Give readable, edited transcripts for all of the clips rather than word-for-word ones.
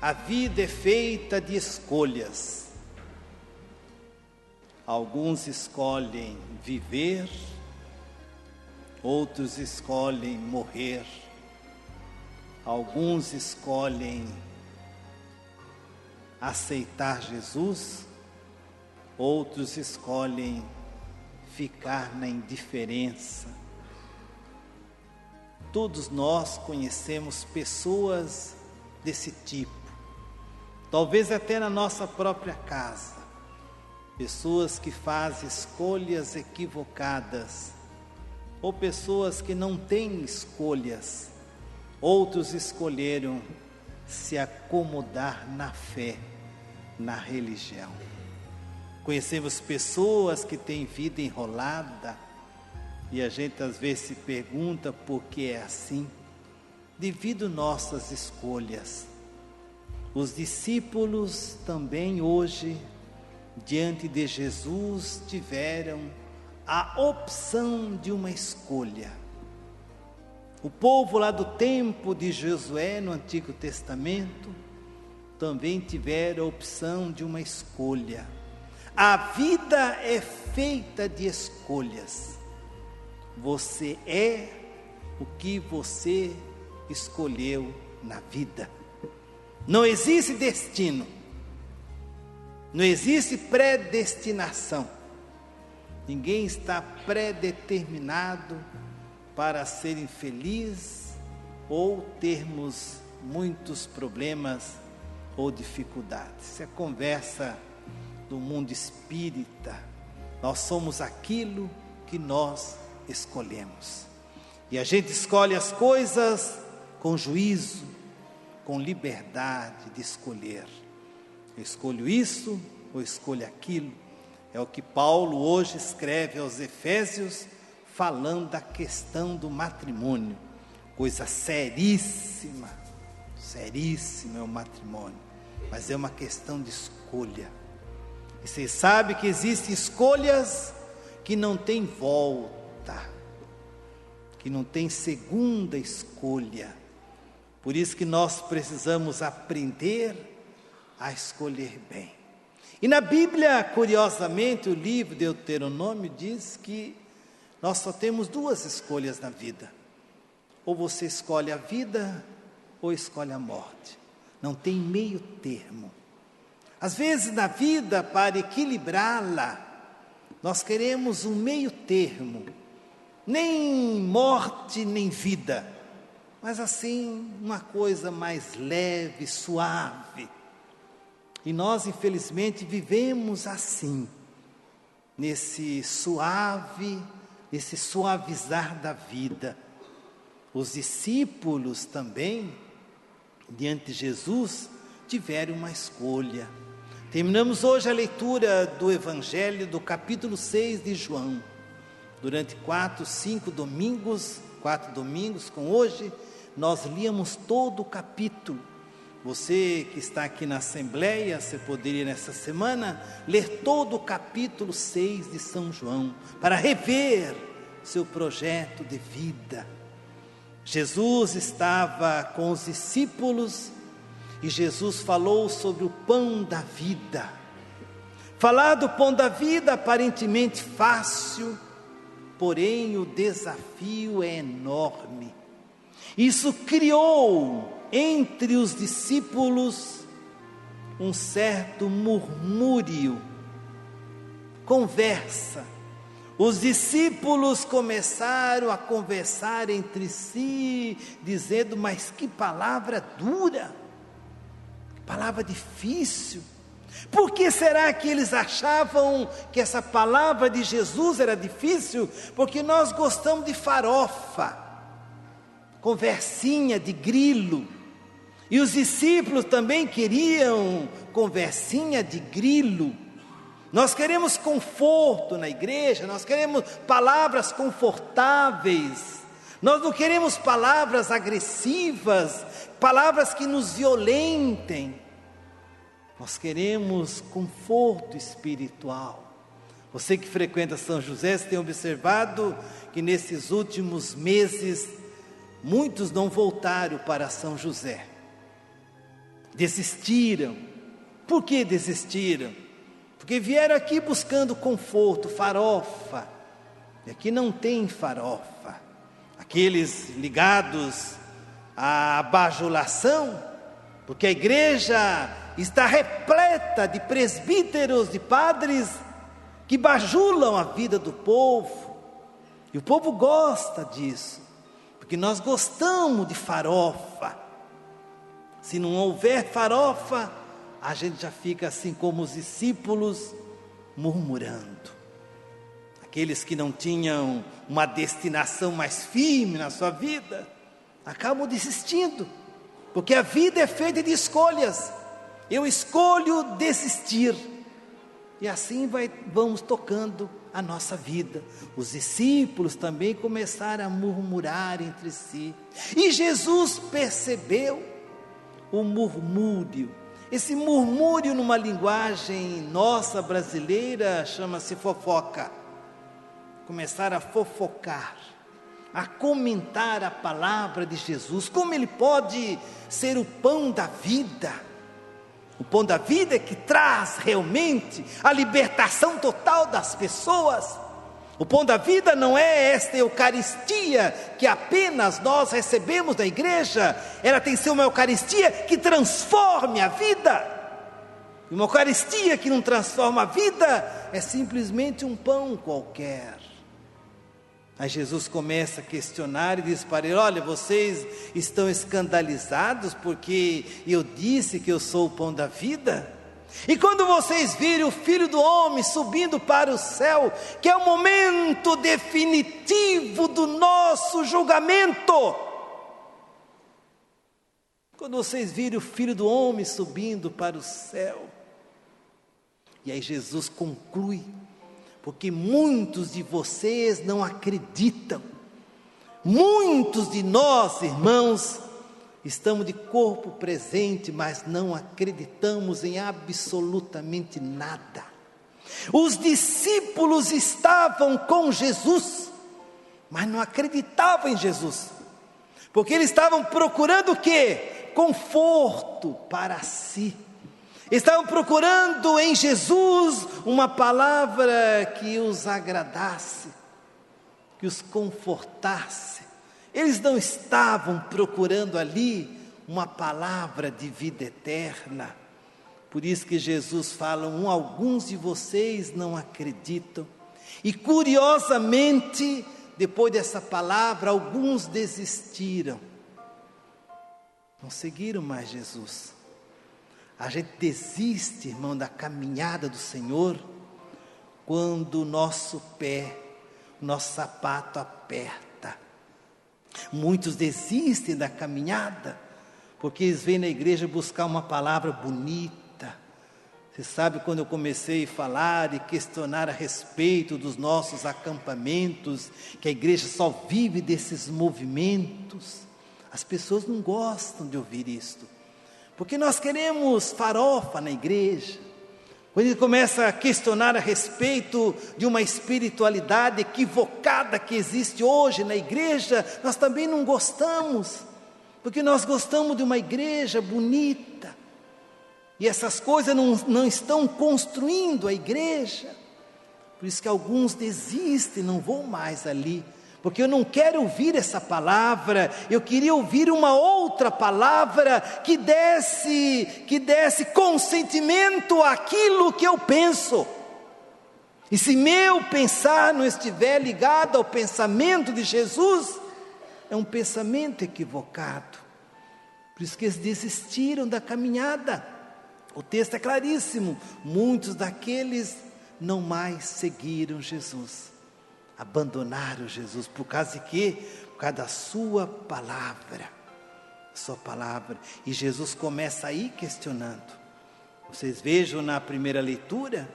A vida é feita de escolhas. Alguns escolhem viver, outros escolhem morrer. Alguns escolhem aceitar Jesus, outros escolhem ficar na indiferença. Todos nós conhecemos pessoas desse tipo, talvez até na nossa própria casa, pessoas que fazem escolhas equivocadas, ou pessoas que não têm escolhas. Outros escolheram se acomodar na fé, na religião. Conhecemos pessoas que têm vida enrolada, e a gente às vezes se pergunta por que é assim, devido às nossas escolhas. Os discípulos também hoje, diante de Jesus, tiveram a opção de uma escolha. O povo lá do tempo de Josué, no Antigo Testamento, também tiveram a opção de uma escolha. A vida é feita de escolhas. Você é o que você escolheu na vida. Não existe destino. Não existe predestinação. Ninguém está predeterminado para ser infeliz ou termos muitos problemas ou dificuldades. Isso é conversa do mundo espírita. Nós somos aquilo que nós escolhemos. E a gente escolhe as coisas com juízo, com liberdade de escolher. Eu escolho isso ou escolho aquilo. É o que Paulo hoje escreve aos Efésios, falando da questão do matrimônio. Coisa seríssima, seríssima é o matrimônio. Mas é uma questão de escolha. E você sabe que existem escolhas que não tem volta, que não tem segunda escolha. Por isso que nós precisamos aprender a escolher bem. E na Bíblia, curiosamente, o livro de Deuteronômio diz que nós só temos duas escolhas na vida. Ou você escolhe a vida, ou escolhe a morte. Não tem meio termo. Às vezes na vida, para equilibrá-la, nós queremos um meio termo. Nem morte, nem vida. Mas assim, uma coisa mais leve, suave. E nós, infelizmente, vivemos assim. Nesse suave, esse suavizar da vida. Os discípulos também, diante de Jesus, tiveram uma escolha. Terminamos hoje a leitura do Evangelho do capítulo 6 de João. Durante 4 domingos com hoje, nós líamos todo o capítulo. Você que está aqui na Assembleia, você poderia nessa semana ler todo o capítulo 6 de São João, para rever seu projeto de vida. Jesus estava com os discípulos e Jesus falou sobre o pão da vida. Falar do pão da vida aparentemente fácil, porém o desafio é enorme. Isso criou entre os discípulos um certo murmúrio, conversa. Os discípulos começaram a conversar entre si, dizendo: mas que palavra dura, que palavra difícil. Por que será que eles achavam que essa palavra de Jesus era difícil? Porque nós gostamos de farofa, conversinha de grilo. E os discípulos também queriam conversinha de grilo. Nós queremos conforto na igreja, nós queremos palavras confortáveis. Nós não queremos palavras agressivas, palavras que nos violentem. Nós queremos conforto espiritual. Você que frequenta São José, você tem observado que nesses últimos meses, muitos não voltaram para São José. desistiram. Por que desistiram? Porque vieram aqui buscando conforto, farofa. E aqui não tem farofa. Aqueles ligados à bajulação, porque a igreja está repleta de presbíteros, de padres que bajulam a vida do povo. E o povo gosta disso, porque nós gostamos de farofa. Se não houver farofa, a gente já fica assim como os discípulos, murmurando. Aqueles que não tinham uma destinação mais firme na sua vida, acabam desistindo, porque a vida é feita de escolhas. Eu escolho desistir, e assim vamos tocando a nossa vida. Os discípulos também começaram a murmurar entre si, e Jesus percebeu o murmúrio. Esse murmúrio, numa linguagem nossa brasileira, chama-se fofoca. Começaram a fofocar, a comentar a palavra de Jesus, como ele pode ser o pão da vida. O pão da vida é que traz realmente a libertação total das pessoas. O pão da vida não é esta Eucaristia que apenas nós recebemos da igreja. Ela tem que ser uma Eucaristia que transforme a vida. E uma Eucaristia que não transforma a vida é simplesmente um pão qualquer. Aí Jesus começa a questionar e diz para ele: olha, vocês estão escandalizados porque eu disse que eu sou o pão da vida? E quando vocês virem o Filho do Homem subindo para o céu, que é o momento definitivo do nosso julgamento, quando vocês virem o Filho do Homem subindo para o céu, e aí Jesus conclui: porque muitos de vocês não acreditam, muitos de nós, irmãos, estamos de corpo presente, mas não acreditamos em absolutamente nada. Os discípulos estavam com Jesus, mas não acreditavam em Jesus, porque eles estavam procurando o quê? Conforto para si. Estavam procurando em Jesus uma palavra que os agradasse, que os confortasse. Eles não estavam procurando ali uma palavra de vida eterna. Por isso que Jesus fala: alguns de vocês não acreditam. E curiosamente, depois dessa palavra, alguns desistiram. Não seguiram mais Jesus. A gente desiste, irmão, da caminhada do Senhor quando o nosso pé, o nosso sapato aperta. Muitos desistem da caminhada porque eles vêm na igreja buscar uma palavra bonita. Você sabe, quando eu comecei a falar e questionar a respeito dos nossos acampamentos, que a igreja só vive desses movimentos, as pessoas não gostam de ouvir isto. Porque nós queremos farofa na igreja. Quando ele começa a questionar a respeito de uma espiritualidade equivocada que existe hoje na igreja, nós também não gostamos. Porque nós gostamos de uma igreja bonita. E essas coisas não estão construindo a igreja. Por isso que alguns desistem, não vão mais ali. Porque eu não quero ouvir essa palavra, eu queria ouvir uma outra palavra que desse consentimento àquilo que eu penso. E se meu pensar não estiver ligado ao pensamento de Jesus, é um pensamento equivocado. Por isso que eles desistiram da caminhada. O texto é claríssimo: muitos daqueles não mais seguiram Jesus. Abandonaram Jesus, por causa de quê? Por causa da sua palavra. Sua palavra. E Jesus começa aí questionando. Vocês vejam na primeira leitura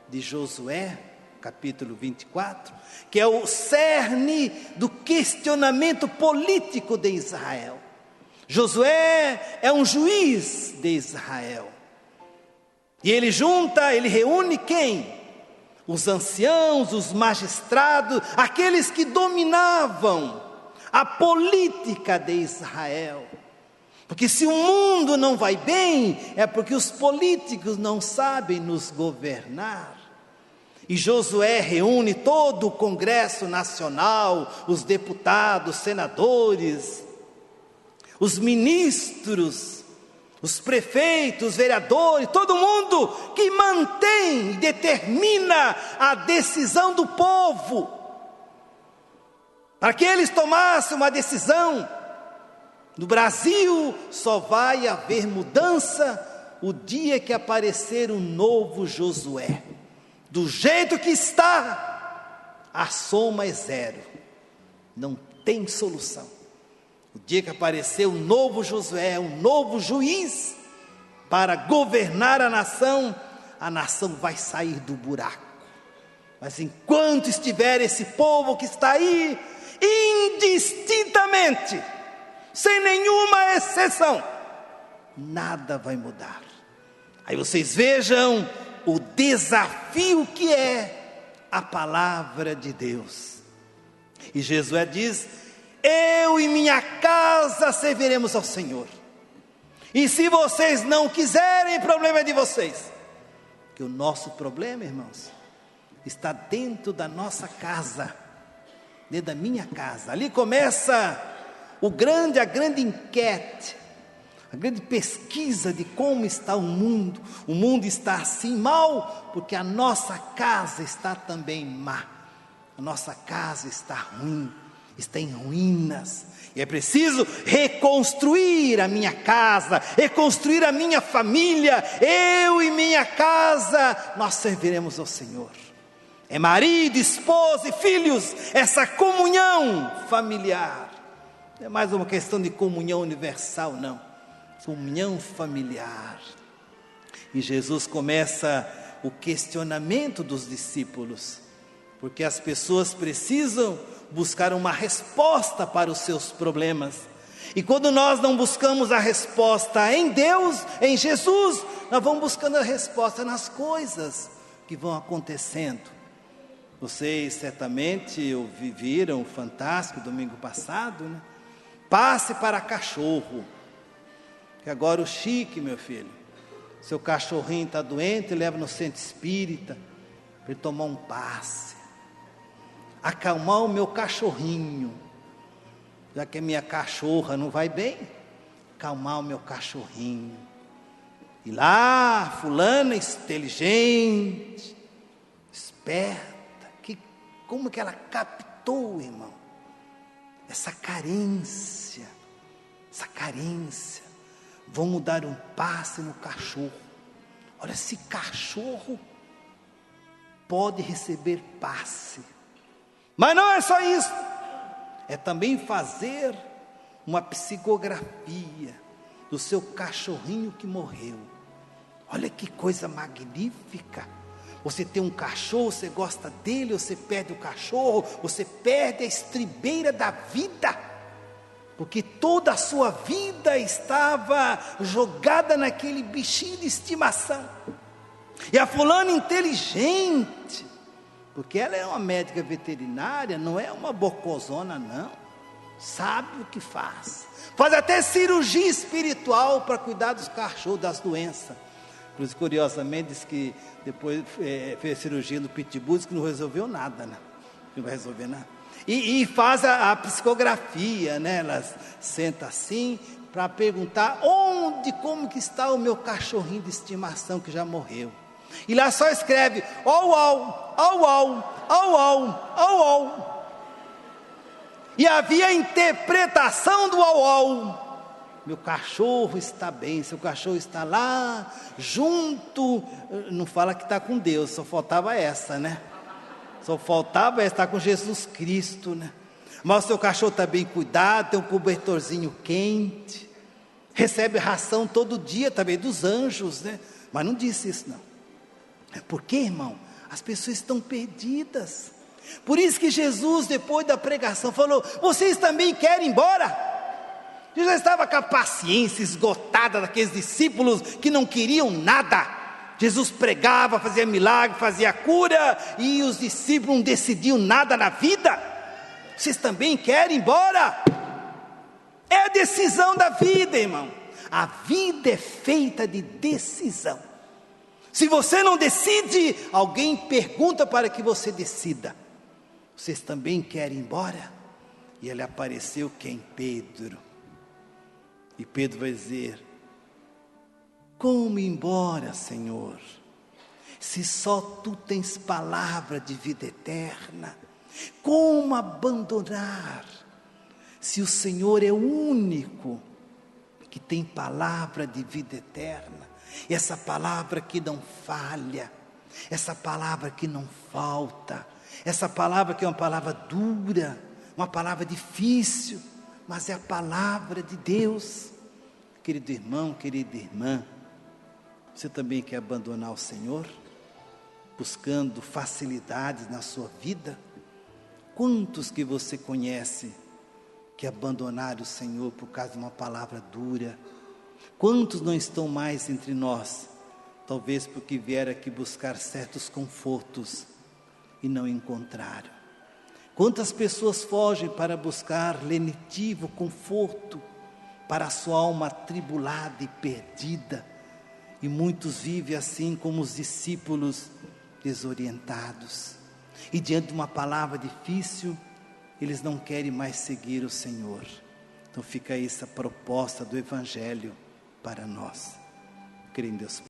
de Josué, capítulo 24, que é o cerne do questionamento político de Israel. Josué é um juiz de Israel. E ele reúne quem? Os anciãos, os magistrados, aqueles que dominavam a política de Israel. Porque se o mundo não vai bem, é porque os políticos não sabem nos governar. E Josué reúne todo o Congresso Nacional, os deputados, senadores, os ministros, os prefeitos, os vereadores, todo mundo que mantém e determina a decisão do povo, para que eles tomassem uma decisão. No Brasil só vai haver mudança o dia que aparecer um novo Josué. Do jeito que está, a soma é zero, não tem solução. O dia que aparecer um novo Josué, um novo juiz para governar a nação vai sair do buraco. Mas enquanto estiver esse povo que está aí, indistintamente, sem nenhuma exceção, nada vai mudar. Aí vocês vejam o desafio que é a palavra de Deus. E Josué diz: eu e minha casa serviremos ao Senhor. E se vocês não quiserem, problema é de vocês. Que o nosso problema, irmãos, está dentro da nossa casa, dentro da minha casa. Ali começa a grande enquete, a grande pesquisa de como está o mundo. O mundo está assim mal, porque a nossa casa está também má. A nossa casa está ruim, está em ruínas. E é preciso reconstruir a minha casa, reconstruir a minha família. Eu e minha casa, nós serviremos ao Senhor. É marido, esposa e filhos, essa comunhão familiar. Não é mais uma questão de comunhão universal, não. Comunhão familiar. E Jesus começa o questionamento dos discípulos, porque as pessoas precisam buscar uma resposta para os seus problemas. E quando nós não buscamos a resposta em Deus, em Jesus, nós vamos buscando a resposta nas coisas que vão acontecendo. Vocês certamente viram o Fantástico domingo passado, né? Passe para cachorro. Que agora o chique, meu filho, seu cachorrinho está doente, leva no centro espírita, para ele tomar um passe, acalmar o meu cachorrinho, já que a minha cachorra não vai bem, acalmar o meu cachorrinho. E lá, fulana inteligente, esperta, como que ela captou, irmão, essa carência, vamos dar um passe no cachorro. Olha, se cachorro pode receber passe. Mas não é só isso, é também fazer uma psicografia do seu cachorrinho que morreu. Olha que coisa magnífica. Você tem um cachorro, você gosta dele, você perde o cachorro, você perde a estribeira da vida, porque toda a sua vida estava jogada naquele bichinho de estimação. E a fulana inteligente, porque ela é uma médica veterinária, não é uma bocozona não, sabe o que faz até cirurgia espiritual para cuidar dos cachorros, das doenças. Por isso, curiosamente, diz que depois fez cirurgia no pitbull, que não resolveu nada, né? Não vai resolver nada. E faz a psicografia, né? Ela senta assim para perguntar como que está o meu cachorrinho de estimação que já morreu. E lá só escreve au au, au au, au au, au au. E havia a interpretação do au au. Meu cachorro está bem, seu cachorro está lá junto, não fala que está com Deus, só faltava essa, né? Só faltava estar com Jesus Cristo, né? Mas o seu cachorro está bem cuidado, tem um cobertorzinho quente, recebe ração todo dia também dos anjos, né? Mas não disse isso não. Por quê, irmão? As pessoas estão perdidas. Por isso que Jesus, depois da pregação, falou: vocês também querem ir embora? Jesus estava com a paciência esgotada daqueles discípulos que não queriam nada. Jesus pregava, fazia milagre, fazia cura, e os discípulos não decidiam nada na vida. Vocês também querem ir embora? É a decisão da vida, irmão. A vida é feita de decisão. Se você não decide, alguém pergunta para que você decida. Vocês também querem ir embora? E ele apareceu quem? Pedro. E Pedro vai dizer: como ir embora, Senhor? Se só Tu tens palavra de vida eterna, como abandonar? Se o Senhor é o único que tem palavra de vida eterna, essa palavra que não falha, essa palavra que não falta, essa palavra que é uma palavra dura, uma palavra difícil, mas é a palavra de Deus. Querido irmão, querida irmã, você também quer abandonar o Senhor, buscando facilidades na sua vida? Quantos que você conhece que abandonaram o Senhor por causa de uma palavra dura? Quantos não estão mais entre nós? Talvez porque vieram aqui buscar certos confortos e não encontraram. Quantas pessoas fogem para buscar lenitivo, conforto, para a sua alma atribulada e perdida, e muitos vivem assim como os discípulos desorientados, e diante de uma palavra difícil, eles não querem mais seguir o Senhor. Então fica aí essa proposta do Evangelho para nós. Creio em Deus.